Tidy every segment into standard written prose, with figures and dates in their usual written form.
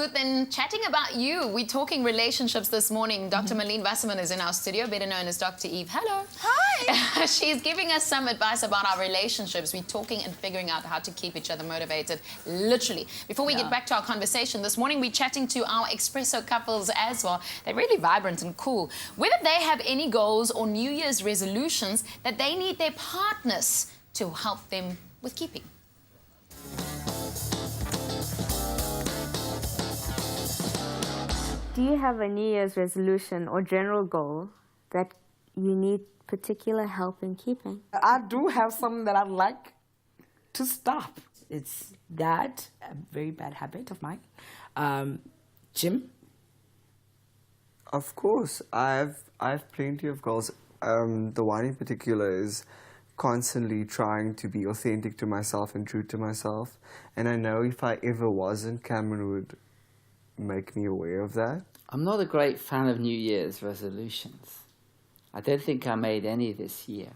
good than chatting about you. We're talking relationships this morning. Dr. Marlene Wasserman is in our studio, better known as Dr. Eve. Hello. Hi. She's giving us some advice about our relationships. We're talking and figuring out how to keep each other motivated, literally. Before we get back to our conversation, this morning we're chatting to our Expresso couples as well. They're really vibrant and cool. Whether they have any goals or New Year's resolutions that they need their partners to help them with keeping. Do you have a New Year's resolution or general goal that you need particular help in keeping? I do have something that I'd like to stop. It's that, a very bad habit of mine. Jim? Of course, I have plenty of goals. The one in particular is constantly trying to be authentic to myself and true to myself. And I know if I ever wasn't, Cameron would make me aware of that. I'm not a great fan of New Year's resolutions. I don't think I made any this year.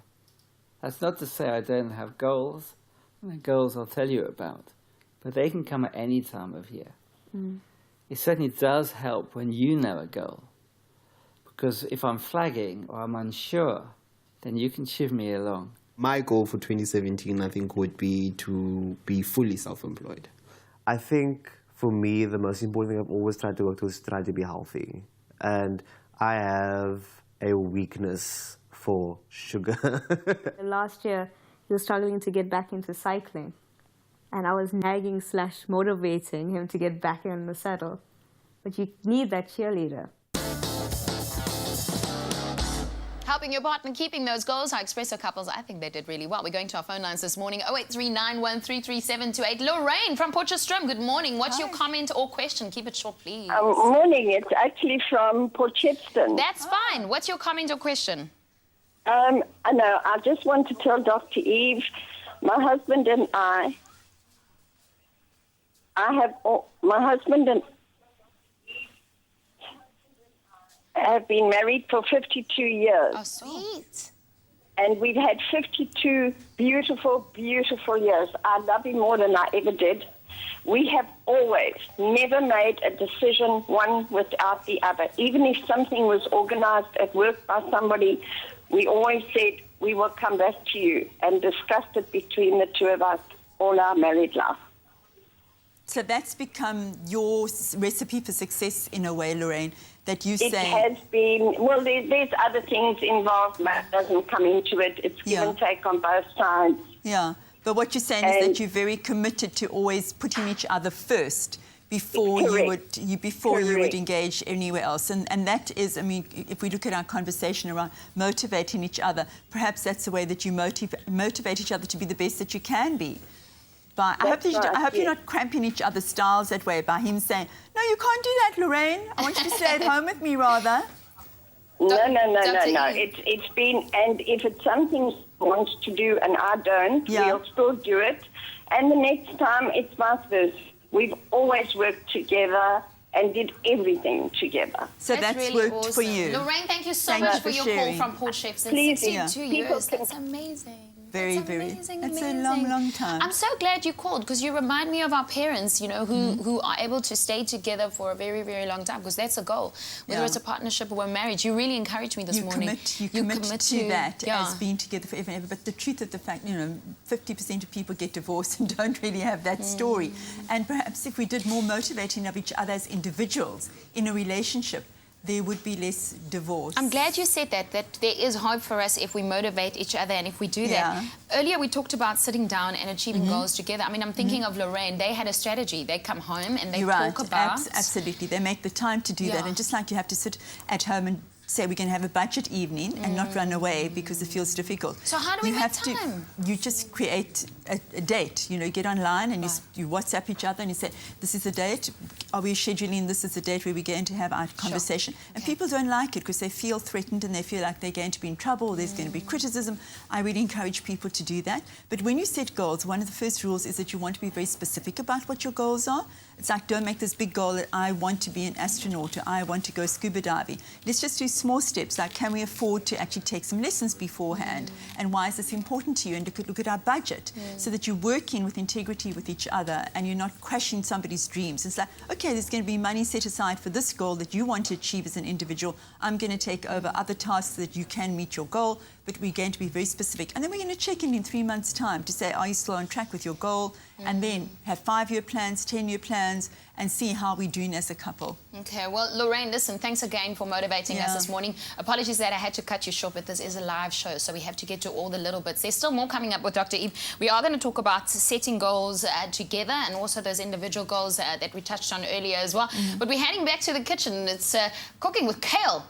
That's not to say I don't have goals. The goals I'll tell you about, but they can come at any time of year. It certainly does help when you know a goal, because if I'm flagging or I'm unsure, then you can shiv me along. My goal for 2017, I think, would be to be fully self-employed. I think for me, the most important thing I've always tried to work towards is try to be healthy. And I have a weakness for sugar. Last year, he was struggling to get back into cycling. And I was nagging / motivating him to get back in the saddle. But you need that cheerleader. Helping your partner keeping those goals. Our Expresso couples, I think they did really well. We're going to our phone lines this morning. 0839133728. Lorraine from Potchefstroom, good morning. What's your comment or question? Keep it short, please. Morning. It's actually from Potchefstroom. That's fine. What's your comment or question? I know. I just want to tell Dr. Eve, my husband and my husband and have been married for 52 years. Oh, sweet. And we've had 52 beautiful, beautiful years. I love him more than I ever did. We have always never made a decision one without the other. Even if something was organized at work by somebody, we always said we will come back to you and discussed it between the two of us all our married life. So that's become your recipe for success in a way, Lorraine, that you say... It has been... Well, there's other things involved. Matt doesn't come into it. It's give and take on both sides. Yeah, but what you're saying is that you're very committed to always putting each other first before you would engage anywhere else. And that is, I mean, if we look at our conversation around motivating each other, perhaps that's the way that you motivate each other to be the best that you can be. I hope you're not cramping each other's styles that way by him saying, no, you can't do that, Lorraine. I want you to stay at home with me, rather. No. It's been, and if it's something he wants to do and I don't, we'll still do it. And the next time, it's vice versa. We've always worked together and did everything together. So that's really worked awesome. for you. Lorraine, thank you so much for your call from Potchefstroom. Please, 62 years. That's amazing. Very, amazing, That's amazing. a long, long time. I'm so glad you called, because you remind me of our parents, you know, who are able to stay together for a very, very long time, because that's a goal. Whether it's a partnership or a marriage, you really encouraged me this morning. You commit to that as being together forever and ever. But the truth of the fact, you know, 50% of people get divorced and don't really have that story. And perhaps if we did more motivating of each other as individuals in a relationship, there would be less divorce. I'm glad you said that there is hope for us if we motivate each other and if we do that. Earlier we talked about sitting down and achieving goals together. I mean, I'm thinking of Lorraine. They had a strategy. They come home and they talk about... Absolutely. They make the time to do that. And just like you have to sit at home and say we're going to have a budget evening and not run away because it feels difficult. So how do we make time? You just create a date. You know, you get online and you WhatsApp each other and you say, this is the date. Are we scheduling this is the date where we're going to have our conversation? And people don't like it because they feel threatened and they feel like they're going to be in trouble, there's going to be criticism. I really encourage people to do that. But when you set goals, one of the first rules is that you want to be very specific about what your goals are. It's like, don't make this big goal that I want to be an astronaut or I want to go scuba diving. Let's just do small steps, like can we afford to actually take some lessons beforehand? And why is this important to you? And look at our budget, so that you're working with integrity with each other and you're not crashing somebody's dreams. It's like, okay, there's going to be money set aside for this goal that you want to achieve as an individual. I'm going to take over other tasks so that you can meet your goal, but we're going to be very specific. And then we're going to check in 3 months' time to say, are you still on track with your goal? And then have 5-year plans, 10-year plans, and see how we're doing as a couple. Okay, well, Lorraine, listen, thanks again for motivating us this morning. Apologies that I had to cut you short, but this is a live show, so we have to get to all the little bits. There's still more coming up with Dr. Eve. We are going to talk about setting goals together and also those individual goals that we touched on earlier as well. But we're heading back to the kitchen. It's cooking with kale.